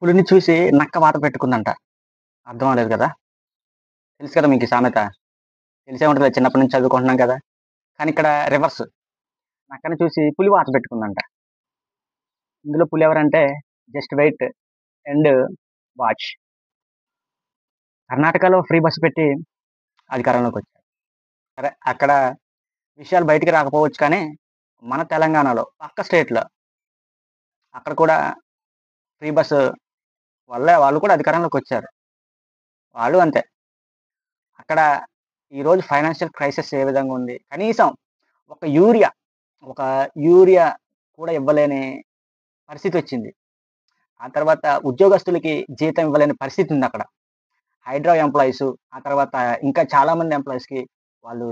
పులిని చూసి నక్క వాత పెట్టుకుందంట. అర్థం అవ్వలేదు గదా! తెలుసు కదా మీకు ఈ సామెత. తెలిసే ఉంటది చిన్నప్పటి నుంచి చదువుకుంటున్నాం కదా! కానీ ఇక్కడ రివర్స్. నక్కని చూసి పులి వాత పెట్టుకుందంట. ఇందులో పులి ఎవరంటే జస్ట్ వెయిట్ అండ్ వాచ్. కర్ణాటకలో ఫ్రీ బస్ పెట్టి అధికారంలోకొచ్చారు. సరే అక్కడ విషయాలు బయటికి రాకపోవచ్చు కానీ, మన తెలంగాణలో పక్క స్టేట్‌లో అక్కడ కూడా ఫ్రీ బస్ వల్లే వాళ్ళు కూడా అధికారంలోకొచ్చారు. వాళ్ళు అంతే. అక్కడ ఈరోజు ఫైనాన్షియల్ క్రైసిస్ ఏ విధంగా ఉంది. కనీసం ఒక యూరియా, ఒక యూరియా కూడా ఇవ్వలేని పరిస్థితొచ్చింది. ఆ తర్వాత ఉద్యోగస్తులకి జీతం ఇవ్వలేని పరిస్థితుందక్కడ. హైడ్రా ఎంప్లాయీసు, ఆ తర్వాత ఇంకా చాలా మంది ఎంప్లాయీస్‌కి వాళ్ళు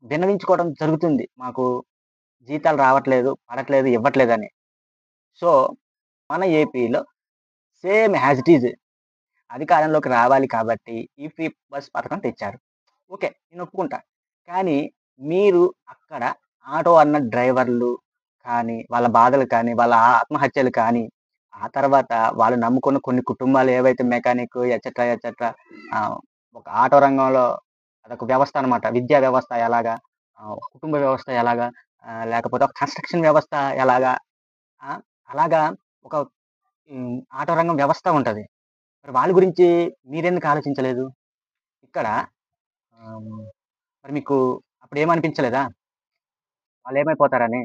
విన్నవించుకోవడం జరుగుతుంది. మాకు జీతాలు రావట్లేదు, పడట్లేదు, ఇవ్వట్లేదని. సో, మన ఏపీలో సేమ్ యాజ్ ఇట్ ఈజ్ అధికారంలోకి రావాలి కాబట్టి ఈ ఫ్రీ బస్ పథకం తెచ్చారు. ఓకే. నేను ఒప్పుకుంటా. కానీ మీరు అక్కడ ఆటో అన్న డ్రైవర్లు కానీ, వాళ్ళ బాధలు కానీ, వాళ్ళ ఆత్మహత్యలు కానీ, ఆ తర్వాత వాళ్ళు నమ్ముకున్న కొన్ని కుటుంబాలు ఏవైతే మెకానిక్ ఎట్సెట్రా, ఎట్సెట్రా ఒక ఆటో రంగంలో అదొక వ్యవస్థ అనమాట. విద్యా వ్యవస్థ ఎలాగా, ఒక కుటుంబ వ్యవస్థ ఎలాగా, లేకపోతే ఒక కన్‌స్ట్రక్షన్ వ్యవస్థ ఎలాగా, ఆ! అలాగా ఒక ఆటో రంగం వ్యవస్థ ఉంటది. మరి వాళ్ళ గురించి మీరెందుకు ఆలోచించలేదు? ఇక్కడ మరి మీకు అప్పుడేమనిపించలేదా? వాళ్ళేమైపోతారని?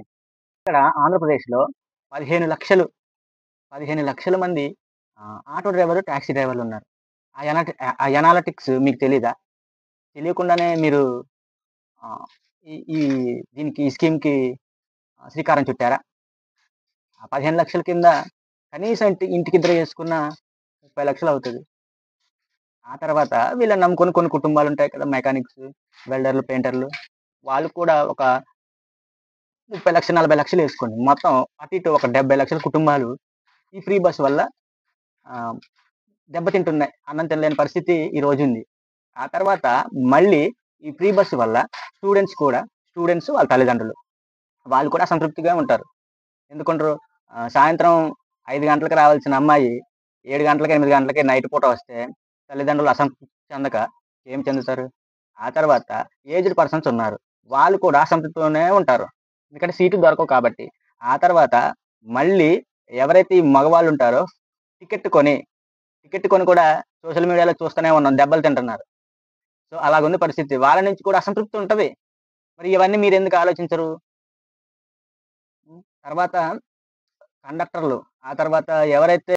ఇక్కడ ఆంధ్రప్రదేశ్‌లో 15,00,000 15,00,000 మంది ఆటో డ్రైవర్లు, టాక్సీ డ్రైవర్లున్నారు. ఆ ఎనాలిటిక్స్ మీకు తెలీదా? తెలియకుండానే మీరు ఆహ్, ఈ ఈ దీనికి ఈ స్కీమ్‌కి శ్రీకారం చుట్టారా? ఆ 15,00,000 కింద కనీసం ఇంటికిద్దరు యేసుకున్న 30,00,000 అవుతది. ఆ తర్వాత వీళ్ళని నమ్ముకొని కొన్ని కుటుంబాలుంటాయి కదా! మెకానిక్స్, వెల్డర్లు, పెయింటర్లు వాళ్ళు కూడా ఒక 30,00,000, 40,00,000 యేసుకోండి. మొత్తం అటు ఇటు ఒక 70,00,000 కుటుంబాలు ఈ ఫ్రీ బస్ వల్ల ఆహ్, దెబ్బతింటున్నాయి. అన్నం తినలేని పరిస్థితి ఈ రోజుంది. ఆ తర్వాత మళ్ళీ ఈ ఫ్రీ బస్ వల్ల స్టూడెంట్స్ వాళ్ళ తల్లిదండ్రులు వాళ్ళు కూడా అసంతృప్తిగా ఉంటారు. ఎందుకుంటరు? సాయంత్రం 5 గంటలకి రావాల్సిన అమ్మాయి 7 గంటలకి, 8 గంటలకి నైట్ పూట వస్తే తల్లిదండ్రులు అసంతృప్తి చెందక ఏం చెందుతారు? ఆ తర్వాత ఏజ్డ్ పర్సన్స్ ఉన్నారు. వాళ్ళు కూడా అసంతృప్తితోనే ఉంటారు. ఎందుకంటే సీట్లు దొరకవు కాబట్టి. ఆ తర్వాత మళ్ళీ ఎవరైతే ఈ మగవాళ్ళుంటారో టికెట్ కొని, టికెట్ కొని కూడా సోషల్ మీడియాలో చూస్తూనే ఉన్నాం. దెబ్బలు తింటున్నారు. సో, అలాగుంది పరిస్థితి. వాళ్ళ నుంచి కూడా అసంతృప్తి ఉంటది. మరి ఇవన్నీ మీరెందుకు ఆలోచించరు? తర్వాత కండక్టర్లు, ఆ తర్వాత ఎవరైతే